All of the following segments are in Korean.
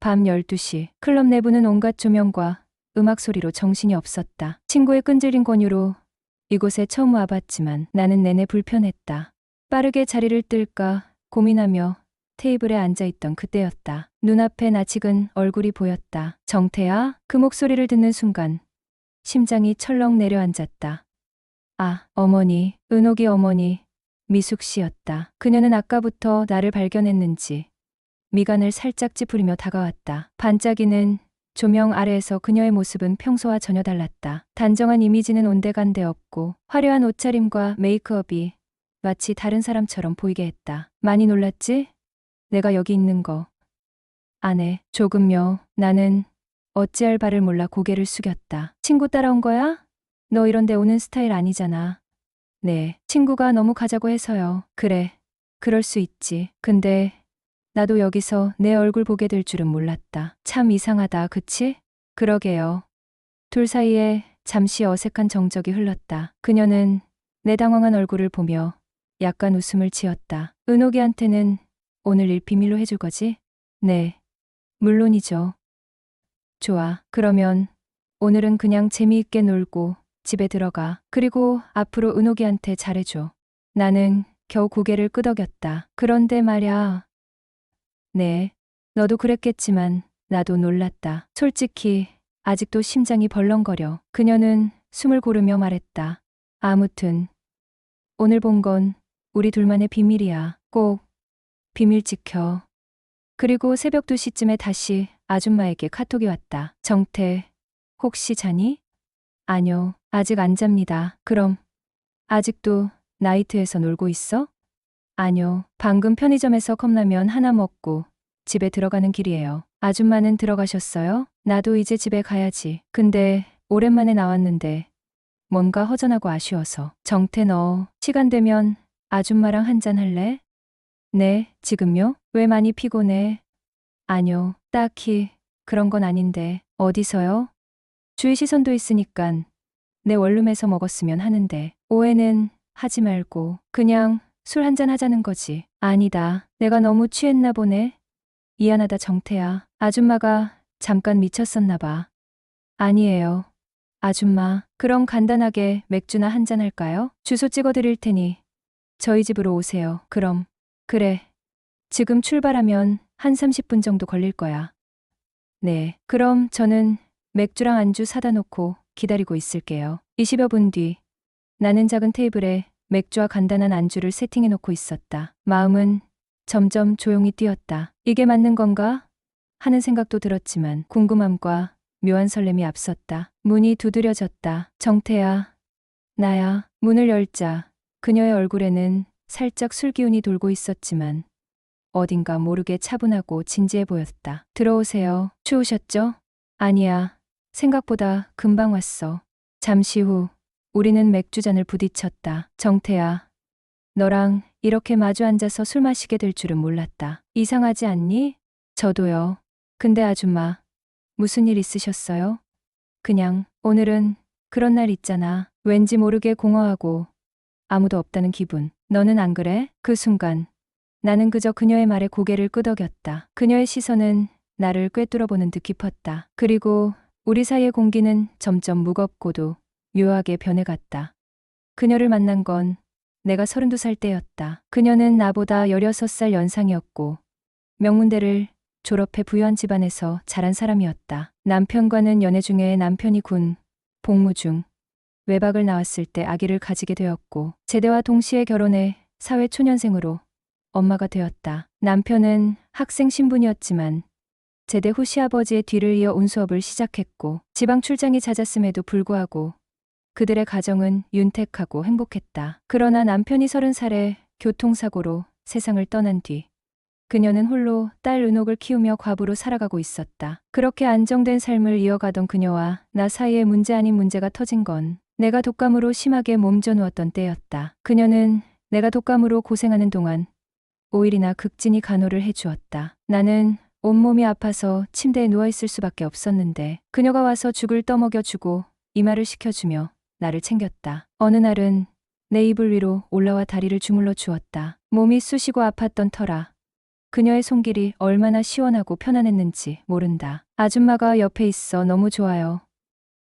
밤 12시 클럽 내부는 온갖 조명과 음악 소리로 정신이 없었다. 친구의 끈질긴 권유로 이곳에 처음 와봤지만 나는 내내 불편했다. 빠르게 자리를 뜰까 고민하며 테이블에 앉아있던 그때였다. 눈앞에 낯익은 얼굴이 보였다. 정태야? 그 목소리를 듣는 순간 심장이 철렁 내려앉았다. 아, 어머니, 은옥이 어머니, 미숙 씨였다. 그녀는 아까부터 나를 발견했는지 미간을 살짝 찌푸리며 다가왔다. 반짝이는 조명 아래에서 그녀의 모습은 평소와 전혀 달랐다. 단정한 이미지는 온데간데 없고 화려한 옷차림과 메이크업이 마치 다른 사람처럼 보이게 했다. 많이 놀랐지? 내가 여기 있는 거. 아네, 조금요. 나는 어찌할 바를 몰라 고개를 숙였다. 친구 따라온 거야? 너 이런데 오는 스타일 아니잖아. 네, 친구가 너무 가자고 해서요. 그래, 그럴 수 있지. 근데 나도 여기서 내 얼굴 보게 될 줄은 몰랐다. 참 이상하다, 그치? 그러게요. 둘 사이에 잠시 어색한 정적이 흘렀다. 그녀는 내 당황한 얼굴을 보며 약간 웃음을 지었다. 은옥이한테는 오늘 일 비밀로 해줄 거지? 네, 물론이죠. 좋아. 그러면 오늘은 그냥 재미있게 놀고 집에 들어가. 그리고 앞으로 은옥이한테 잘해줘. 나는 겨우 고개를 끄덕였다. 그런데 말야. 네, 너도 그랬겠지만 나도 놀랐다. 솔직히 아직도 심장이 벌렁거려. 그녀는 숨을 고르며 말했다. 아무튼 오늘 본 건 우리 둘만의 비밀이야. 꼭 비밀 지켜. 그리고 새벽 2시쯤에 다시 아줌마에게 카톡이 왔다. 정태, 혹시 자니? 아뇨, 아직 안 잡니다. 그럼 아직도 나이트에서 놀고 있어? 아뇨, 방금 편의점에서 컵라면 하나 먹고 집에 들어가는 길이에요. 아줌마는 들어가셨어요? 나도 이제 집에 가야지. 근데 오랜만에 나왔는데 뭔가 허전하고 아쉬워서. 정태 너 시간 되면 아줌마랑 한잔 할래? 네, 지금요? 왜 많이 피곤해? 아뇨, 딱히 그런 건 아닌데. 어디서요? 주위 시선도 있으니깐 내 원룸에서 먹었으면 하는데. 오해는 하지 말고 그냥 술 한잔 하자는 거지. 아니다. 내가 너무 취했나 보네. 미안하다 정태야. 아줌마가 잠깐 미쳤었나 봐. 아니에요. 아줌마, 그럼 간단하게 맥주나 한잔 할까요? 주소 찍어 드릴 테니 저희 집으로 오세요. 그럼. 그래. 지금 출발하면 한 30분 정도 걸릴 거야. 네. 그럼 저는 맥주랑 안주 사다 놓고 기다리고 있을게요. 20여 분 뒤 나는 작은 테이블에 맥주와 간단한 안주를 세팅해 놓고 있었다. 마음은 점점 조용히 뛰었다. 이게 맞는 건가? 하는 생각도 들었지만 궁금함과 묘한 설렘이 앞섰다. 문이 두드려졌다. 정태야. 나야. 문을 열자 그녀의 얼굴에는 살짝 술 기운이 돌고 있었지만 어딘가 모르게 차분하고 진지해 보였다. 들어오세요. 추우셨죠? 아니야. 생각보다 금방 왔어. 잠시 후 우리는 맥주잔을 부딪혔다. 정태야. 너랑 이렇게 마주 앉아서 술 마시게 될 줄은 몰랐다. 이상하지 않니? 저도요. 근데 아줌마, 무슨 일 있으셨어요? 그냥 오늘은 그런 날 있잖아. 왠지 모르게 공허하고 아무도 없다는 기분. 너는 안 그래? 그 순간 나는 그저 그녀의 말에 고개를 끄덕였다. 그녀의 시선은 나를 꿰뚫어보는 듯 깊었다. 그리고 우리 사이의 공기는 점점 무겁고도 묘하게 변해갔다. 그녀를 만난 건 내가 32살 때였다. 그녀는 나보다 16살 연상이었고 명문대를 졸업해 부유한 집안에서 자란 사람이었다. 남편과는 연애 중에 남편이 군 복무 중 외박을 나왔을 때 아기를 가지게 되었고 제대와 동시에 결혼해 사회 초년생으로 엄마가 되었다. 남편은 학생 신분이었지만 제대 후 시아버지의 뒤를 이어 운수업을 시작했고 지방 출장이 잦았음에도 불구하고 그들의 가정은 윤택하고 행복했다. 그러나 남편이 30살에 교통사고로 세상을 떠난 뒤 그녀는 홀로 딸 은옥을 키우며 과부로 살아가고 있었다. 그렇게 안정된 삶을 이어가던 그녀와 나 사이에 문제 아닌 문제가 터진 건 내가 독감으로 심하게 몸져 누웠던 때였다. 그녀는 내가 독감으로 고생하는 동안 5일이나 극진히 간호를 해주었다. 나는 온몸이 아파서 침대에 누워있을 수밖에 없었는데 그녀가 와서 죽을 떠먹여주고 이마를 식혀주며 나를 챙겼다. 어느 날은 내 이불 위로 올라와 다리를 주물러 주었다. 몸이 쑤시고 아팠던 터라 그녀의 손길이 얼마나 시원하고 편안했는지 모른다. 아줌마가 옆에 있어 너무 좋아요.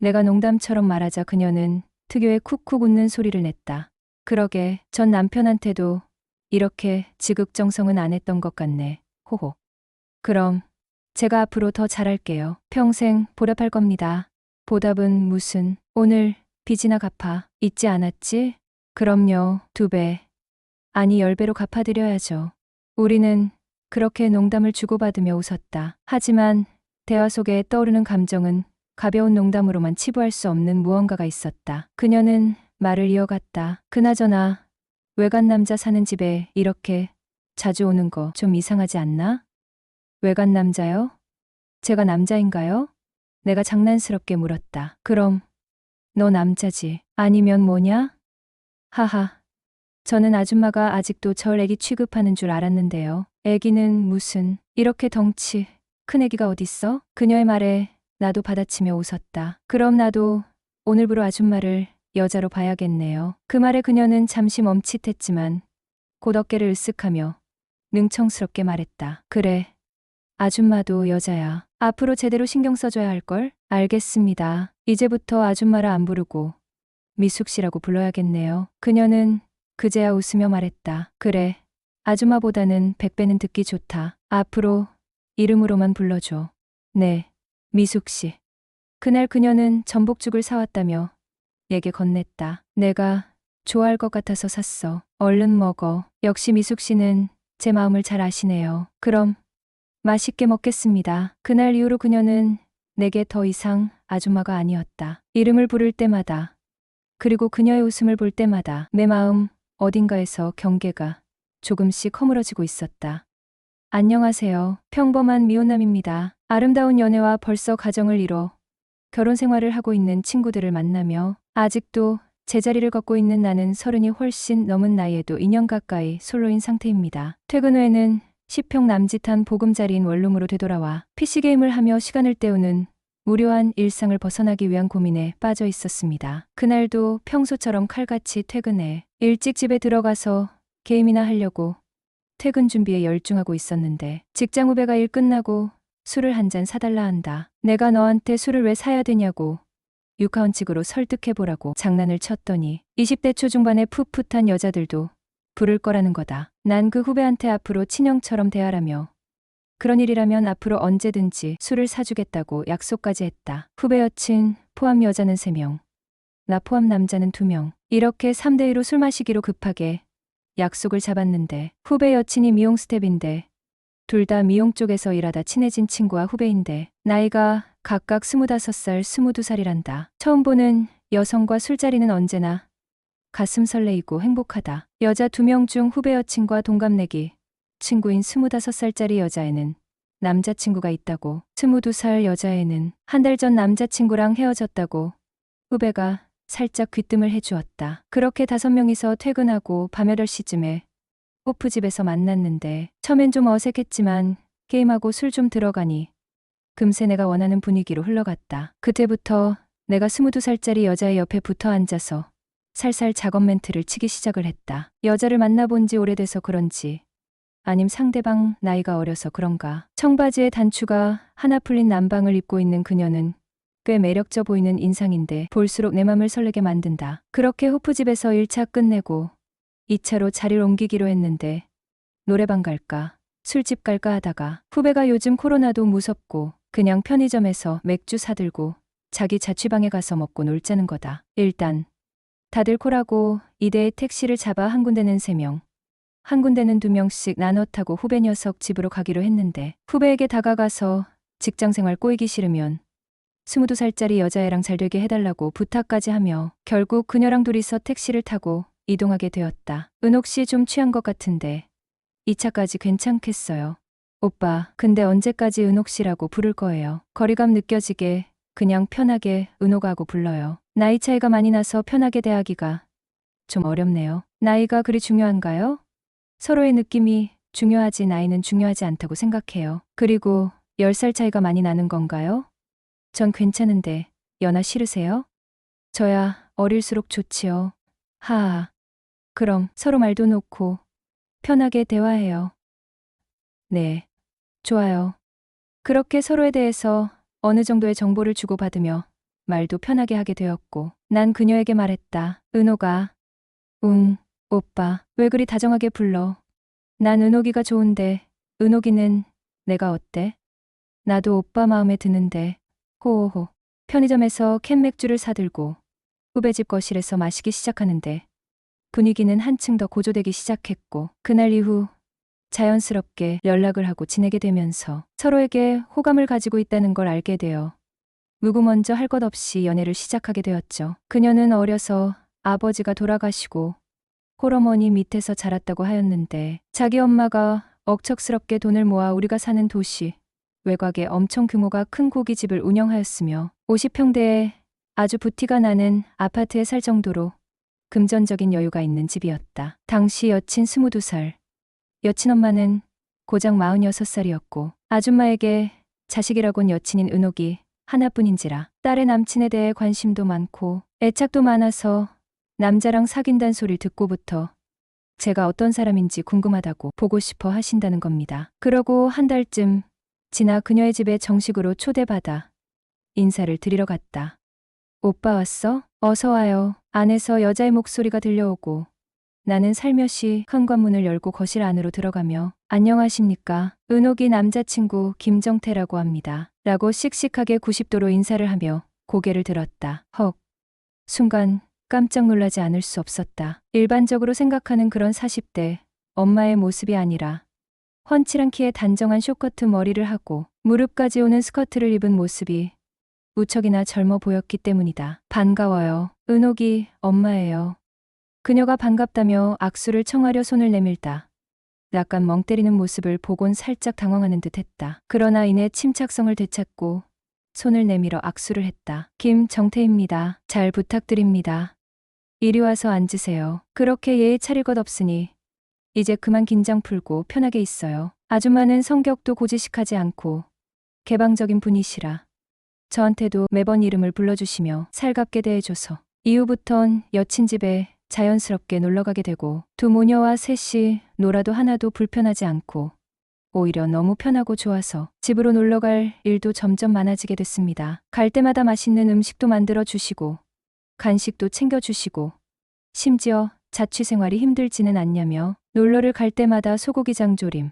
내가 농담처럼 말하자 그녀는 특유의 쿡쿡 웃는 소리를 냈다. 그러게 전 남편한테도 이렇게 지극정성은 안 했던 것 같네. 호호. 그럼 제가 앞으로 더 잘할게요. 평생 보답할 겁니다. 보답은 무슨, 오늘 빚이나 갚아. 잊지 않았지? 그럼요, 2배. 아니 10배로 갚아드려야죠. 우리는 그렇게 농담을 주고받으며 웃었다. 하지만 대화 속에 떠오르는 감정은 가벼운 농담으로만 치부할 수 없는 무언가가 있었다. 그녀는 말을 이어갔다. 그나저나 외간 남자 사는 집에 이렇게 자주 오는 거 좀 이상하지 않나? 외간 남자요? 제가 남자인가요? 내가 장난스럽게 물었다. 그럼 너 남자지. 아니면 뭐냐? 하하. 저는 아줌마가 아직도 절 애기 취급하는 줄 알았는데요. 애기는 무슨, 이렇게 덩치 큰 애기가 어딨어? 그녀의 말에 나도 받아치며 웃었다. 그럼 나도 오늘부로 아줌마를 여자로 봐야겠네요. 그 말에 그녀는 잠시 멈칫했지만 곧 어깨를 으쓱하며 능청스럽게 말했다. 그래. 아줌마도 여자야. 앞으로 제대로 신경 써줘야 할걸? 알겠습니다. 이제부터 아줌마라 안 부르고 미숙 씨라고 불러야겠네요. 그녀는 그제야 웃으며 말했다. 그래. 아줌마보다는 100배는 듣기 좋다. 앞으로 이름으로만 불러줘. 네. 미숙 씨. 그날 그녀는 전복죽을 사왔다며 내게 건넸다. 내가 좋아할 것 같아서 샀어. 얼른 먹어. 역시 미숙 씨는 제 마음을 잘 아시네요. 그럼 맛있게 먹겠습니다. 그날 이후로 그녀는 내게 더 이상 아줌마가 아니었다. 이름을 부를 때마다, 그리고 그녀의 웃음을 볼 때마다 내 마음 어딘가에서 경계가 조금씩 허물어지고 있었다. 안녕하세요. 평범한 미혼남입니다. 아름다운 연애와 벌써 가정을 이뤄 결혼 생활을 하고 있는 친구들을 만나며 아직도 제자리를 걷고 있는 나는 30이 훨씬 넘은 나이에도 2년 가까이 솔로인 상태입니다. 퇴근 후에는 10평 남짓한 보금자리인 원룸으로 되돌아와 PC게임을 하며 시간을 때우는 무료한 일상을 벗어나기 위한 고민에 빠져 있었습니다. 그날도 평소처럼 칼같이 퇴근해 일찍 집에 들어가서 게임이나 하려고 퇴근 준비에 열중하고 있었는데 직장 후배가 일 끝나고 술을 한 잔 사달라 한다. 내가 너한테 술을 왜 사야 되냐고 육하원칙으로 설득해보라고 장난을 쳤더니 20대 초중반의 풋풋한 여자들도 부를 거라는 거다. 난 그 후배한테 앞으로 친형처럼 대하라며 그런 일이라면 앞으로 언제든지 술을 사주겠다고 약속까지 했다. 후배 여친 포함 여자는 3명, 나 포함 남자는 2명. 이렇게 3대2로 술 마시기로 급하게 약속을 잡았는데 후배 여친이 미용 스텝인데 둘 다 미용 쪽에서 일하다 친해진 친구와 후배인데 나이가 각각 25살, 22살이란다. 처음 보는 여성과 술자리는 언제나 가슴 설레이고 행복하다. 여자 2명 중 후배 여친과 동갑내기 친구인 25살짜리 여자애는 남자친구가 있다고, 22살 여자애는 한 달 전 남자친구랑 헤어졌다고 후배가 살짝 귀뜸을 해주었다. 그렇게 5명이서 퇴근하고 밤 8시쯤에 호프집에서 만났는데 처음엔 좀 어색했지만 게임하고 술 좀 들어가니 금세 내가 원하는 분위기로 흘러갔다. 그때부터 내가 22살짜리 여자의 옆에 붙어 앉아서 살살 작업 멘트를 치기 시작을 했다. 여자를 만나본 지 오래돼서 그런지 아님 상대방 나이가 어려서 그런가. 청바지에 단추가 하나 풀린 남방을 입고 있는 그녀는 꽤 매력져 보이는 인상인데 볼수록 내 맘을 설레게 만든다. 그렇게 호프집에서 1차 끝내고 2차로 자리를 옮기기로 했는데 노래방 갈까 술집 갈까 하다가 후배가 요즘 코로나도 무섭고 그냥 편의점에서 맥주 사들고 자기 자취방에 가서 먹고 놀자는 거다. 일단 다들 코라고 2대의 택시를 잡아 한 군데는 3명, 한 군데는 2명씩 나눠 타고 후배 녀석 집으로 가기로 했는데 후배에게 다가가서 직장생활 꼬이기 싫으면 22살짜리 여자애랑 잘 되게 해달라고 부탁까지 하며 결국 그녀랑 둘이서 택시를 타고 이동하게 되었다. 은옥 씨 좀 취한 것 같은데 2차까지 괜찮겠어요? 오빠, 근데 언제까지 은옥 씨라고 부를 거예요? 거리감 느껴지게 그냥 편하게 은옥하고 불러요. 나이 차이가 많이 나서 편하게 대하기가 좀 어렵네요. 나이가 그리 중요한가요? 서로의 느낌이 중요하지 나이는 중요하지 않다고 생각해요. 그리고 10살 차이가 많이 나는 건가요? 전 괜찮은데 연하 싫으세요? 저야 어릴수록 좋지요. 하하. 그럼 서로 말도 놓고 편하게 대화해요. 네, 좋아요. 그렇게 서로에 대해서 어느 정도의 정보를 주고받으며 말도 편하게 하게 되었고, 난 그녀에게 말했다. 은호가, 오빠, 왜 그리 다정하게 불러? 난 은호기가 좋은데, 은호기는 내가 어때? 나도 오빠 마음에 드는데, 호호호. 편의점에서 캔 맥주를 사들고 후배 집 거실에서 마시기 시작하는데 분위기는 한층 더 고조되기 시작했고, 그날 이후 자연스럽게 연락을 하고 지내게 되면서 서로에게 호감을 가지고 있다는 걸 알게 되어 누구 먼저 할 것 없이 연애를 시작하게 되었죠. 그녀는 어려서 아버지가 돌아가시고 홀어머니 밑에서 자랐다고 하였는데, 자기 엄마가 억척스럽게 돈을 모아 우리가 사는 도시 외곽에 엄청 규모가 큰 고깃집을 운영하였으며 50평대의 아주 부티가 나는 아파트에 살 정도로 금전적인 여유가 있는 집이었다. 당시 여친 22살, 여친 엄마는 고작 46살이었고 아줌마에게 자식이라곤 여친인 은옥이 하나뿐인지라 딸의 남친에 대해 관심도 많고 애착도 많아서 남자랑 사귄다는 소리를 듣고부터 제가 어떤 사람인지 궁금하다고 보고 싶어 하신다는 겁니다. 그러고 한 달쯤 지나 그녀의 집에 정식으로 초대받아 인사를 드리러 갔다. 오빠 왔어? 어서 와요. 안에서 여자의 목소리가 들려오고 나는 살며시 현관문을 열고 거실 안으로 들어가며 안녕하십니까? 은옥이 남자친구 김정태라고 합니다. 라고 씩씩하게 90도로 인사를 하며 고개를 들었다. 헉. 순간 깜짝 놀라지 않을 수 없었다. 일반적으로 생각하는 그런 40대 엄마의 모습이 아니라 훤칠한 키에 단정한 쇼커트 머리를 하고 무릎까지 오는 스커트를 입은 모습이 무척이나 젊어 보였기 때문이다. 반가워요. 은옥이 엄마예요. 그녀가 반갑다며 악수를 청하려 손을 내밀다 약간 멍 때리는 모습을 보곤 살짝 당황하는 듯 했다. 그러나 이내 침착성을 되찾고 손을 내밀어 악수를 했다. 김정태입니다. 잘 부탁드립니다. 이리 와서 앉으세요. 그렇게 예의 차릴 것 없으니 이제 그만 긴장 풀고 편하게 있어요. 아줌마는 성격도 고지식하지 않고 개방적인 분이시라 저한테도 매번 이름을 불러주시며 살갑게 대해줘서 이후부턴 여친 집에 자연스럽게 놀러가게 되고 두 모녀와 셋이 놀아도 하나도 불편하지 않고 오히려 너무 편하고 좋아서 집으로 놀러갈 일도 점점 많아지게 됐습니다. 갈 때마다 맛있는 음식도 만들어 주시고 간식도 챙겨주시고 심지어 자취생활이 힘들지는 않냐며 놀러를 갈 때마다 소고기 장조림,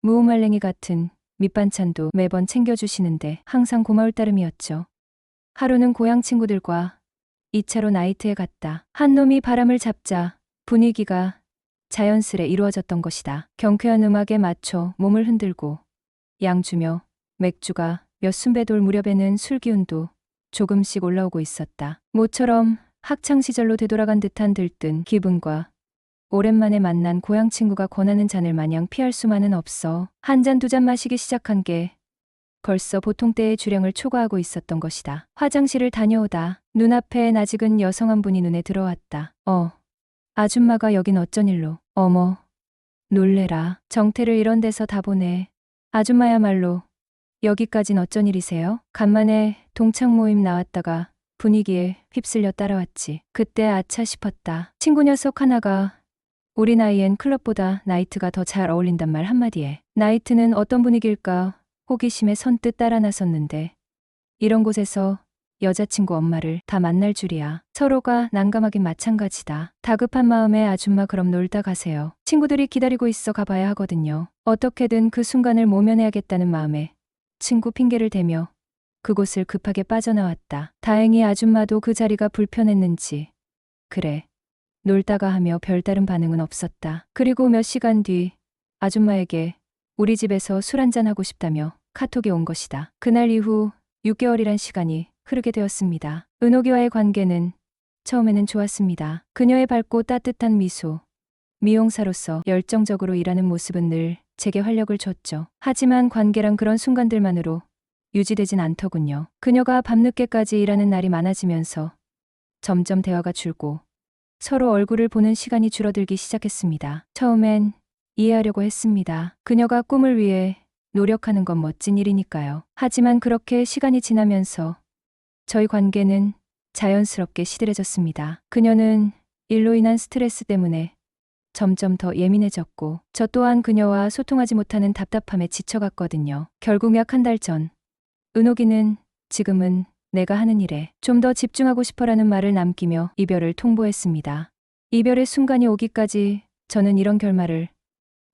무말랭이 같은 밑반찬도 매번 챙겨주시는데 항상 고마울 따름이었죠. 하루는 고향 친구들과 2차로 나이트에 갔다. 한 놈이 바람을 잡자 분위기가 자연스레 이루어졌던 것이다. 경쾌한 음악에 맞춰 몸을 흔들고 양주며 맥주가 몇 순배 돌 무렵에는 술기운도 조금씩 올라오고 있었다. 모처럼 학창시절로 되돌아간 듯한 들뜬 기분과 오랜만에 만난 고향 친구가 권하는 잔을 마냥 피할 수만은 없어 한 잔 두 잔 마시기 시작한 게 벌써 보통 때의 주량을 초과하고 있었던 것이다. 화장실을 다녀오다 눈앞에 낯익은 여성 한 분이 눈에 들어왔다. 아줌마가 여긴 어쩐 일로? 어머, 놀래라. 정태를 이런 데서 다 보내. 아줌마야말로 여기까진 어쩐 일이세요? 간만에 동창 모임 나왔다가 분위기에 휩쓸려 따라왔지. 그때 아차 싶었다. 친구 녀석 하나가 우리 나이엔 클럽보다 나이트가 더 잘 어울린단 말 한마디에 나이트는 어떤 분위기일까 호기심에 선뜻 따라 나섰는데 이런 곳에서 여자친구 엄마를 다 만날 줄이야. 서로가 난감하긴 마찬가지다. 다급한 마음에 아줌마 그럼 놀다 가세요. 친구들이 기다리고 있어 가봐야 하거든요. 어떻게든 그 순간을 모면해야겠다는 마음에 친구 핑계를 대며 그곳을 급하게 빠져나왔다. 다행히 아줌마도 그 자리가 불편했는지 그래, 놀다가 하며 별다른 반응은 없었다. 그리고 몇 시간 뒤 아줌마에게 우리 집에서 술 한잔 하고 싶다며 카톡이 온 것이다. 그날 이후 6개월이란 시간이 흐르게 되었습니다. 은옥이와의 관계는 처음에는 좋았습니다. 그녀의 밝고 따뜻한 미소, 미용사로서 열정적으로 일하는 모습은 늘 제게 활력을 줬죠. 하지만 관계란 그런 순간들만으로 유지되진 않더군요. 그녀가 밤늦게까지 일하는 날이 많아지면서 점점 대화가 줄고 서로 얼굴을 보는 시간이 줄어들기 시작했습니다. 처음엔 이해하려고 했습니다. 그녀가 꿈을 위해 노력하는 건 멋진 일이니까요. 하지만 그렇게 시간이 지나면서 저희 관계는 자연스럽게 시들해졌습니다. 그녀는 일로 인한 스트레스 때문에 점점 더 예민해졌고 저 또한 그녀와 소통하지 못하는 답답함에 지쳐갔거든요. 결국 약 한 달 전 은옥이는 지금은 내가 하는 일에 좀 더 집중하고 싶어라는 말을 남기며 이별을 통보했습니다. 이별의 순간이 오기까지 저는 이런 결말을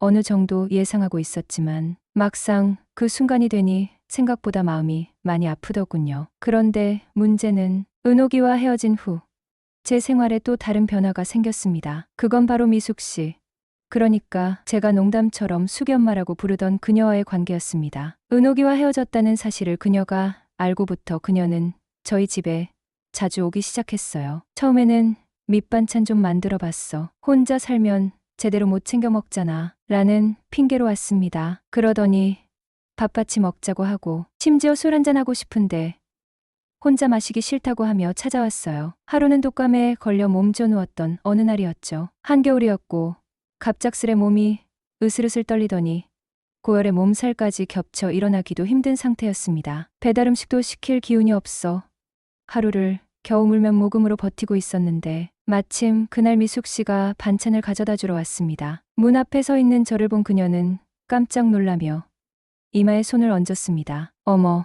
어느 정도 예상하고 있었지만 막상 그 순간이 되니 생각보다 마음이 많이 아프더군요. 그런데 문제는 은옥이와 헤어진 후 제 생활에 또 다른 변화가 생겼습니다. 그건 바로 미숙 씨. 그러니까 제가 농담처럼 숙이 엄마라고 부르던 그녀와의 관계였습니다. 은옥이와 헤어졌다는 사실을 그녀가 알고부터 그녀는 저희 집에 자주 오기 시작했어요. 처음에는 밑반찬 좀 만들어 봤어. 혼자 살면 제대로 못 챙겨 먹잖아. 라는 핑계로 왔습니다. 그러더니 밥같이 먹자고 하고 심지어 술 한잔 하고 싶은데 혼자 마시기 싫다고 하며 찾아왔어요. 하루는 독감에 걸려 몸져 누웠던 어느 날이었죠. 한겨울이었고 갑작스레 몸이 으슬으슬 떨리더니 고열에 몸살까지 겹쳐 일어나기도 힘든 상태였습니다. 배달 음식도 시킬 기운이 없어 하루를 겨우 물면 모금으로 버티고 있었는데 마침 그날 미숙 씨가 반찬을 가져다 주러 왔습니다. 문 앞에 서 있는 저를 본 그녀는 깜짝 놀라며 이마에 손을 얹었습니다. 어머,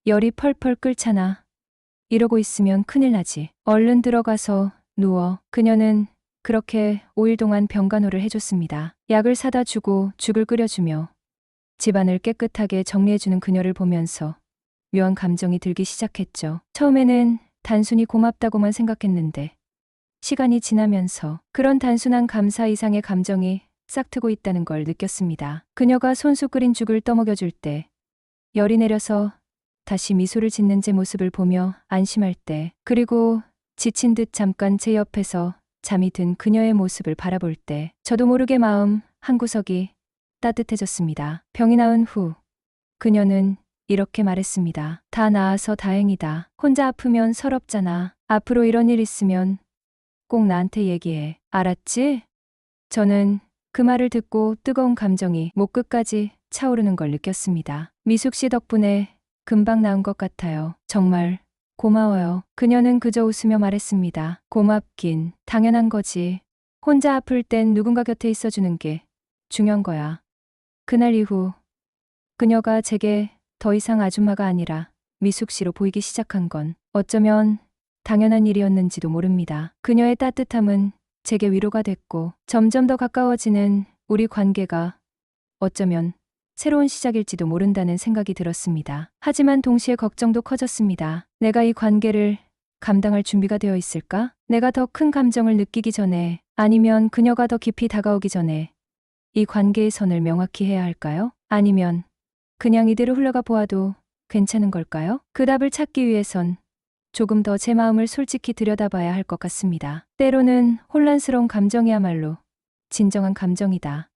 열이 펄펄 끓잖아. 이러고 있으면 큰일 나지. 얼른 들어가서 누워. 그녀는 그렇게 5일 동안 병간호를 해줬습니다. 약을 사다 주고 죽을 끓여주며 집안을 깨끗하게 정리해주는 그녀를 보면서 묘한 감정이 들기 시작했죠. 처음에는 단순히 고맙다고만 생각했는데 시간이 지나면서 그런 단순한 감사 이상의 감정이 싹트고 있다는 걸 느꼈습니다. 그녀가 손수 끓인 죽을 떠먹여줄 때, 열이 내려서 다시 미소를 짓는 제 모습을 보며 안심할 때, 그리고 지친 듯 잠깐 제 옆에서 잠이 든 그녀의 모습을 바라볼 때, 저도 모르게 마음 한구석이 따뜻해졌습니다. 병이 나은 후 그녀는 이렇게 말했습니다. 다 나아서 다행이다. 혼자 아프면 서럽잖아. 앞으로 이런 일 있으면 꼭 나한테 얘기해. 알았지? 저는 그 말을 듣고 뜨거운 감정이 목 끝까지 차오르는 걸 느꼈습니다. 미숙 씨 덕분에 금방 나은 것 같아요. 정말 고마워요. 그녀는 그저 웃으며 말했습니다. 고맙긴 당연한 거지. 혼자 아플 땐 누군가 곁에 있어주는 게 중요한 거야. 그날 이후 그녀가 제게 더 이상 아줌마가 아니라 미숙 씨로 보이기 시작한 건 어쩌면 당연한 일이었는지도 모릅니다. 그녀의 따뜻함은 제게 위로가 됐고 점점 더 가까워지는 우리 관계가 어쩌면 새로운 시작일지도 모른다는 생각이 들었습니다. 하지만 동시에 걱정도 커졌습니다. 내가 이 관계를 감당할 준비가 되어 있을까? 내가 더 큰 감정을 느끼기 전에, 아니면 그녀가 더 깊이 다가오기 전에 이 관계의 선을 명확히 해야 할까요? 아니면 그냥 이대로 흘러가 보아도 괜찮은 걸까요? 그 답을 찾기 위해선 조금 더 제 마음을 솔직히 들여다봐야 할 것 같습니다. 때로는 혼란스러운 감정이야말로 진정한 감정이다.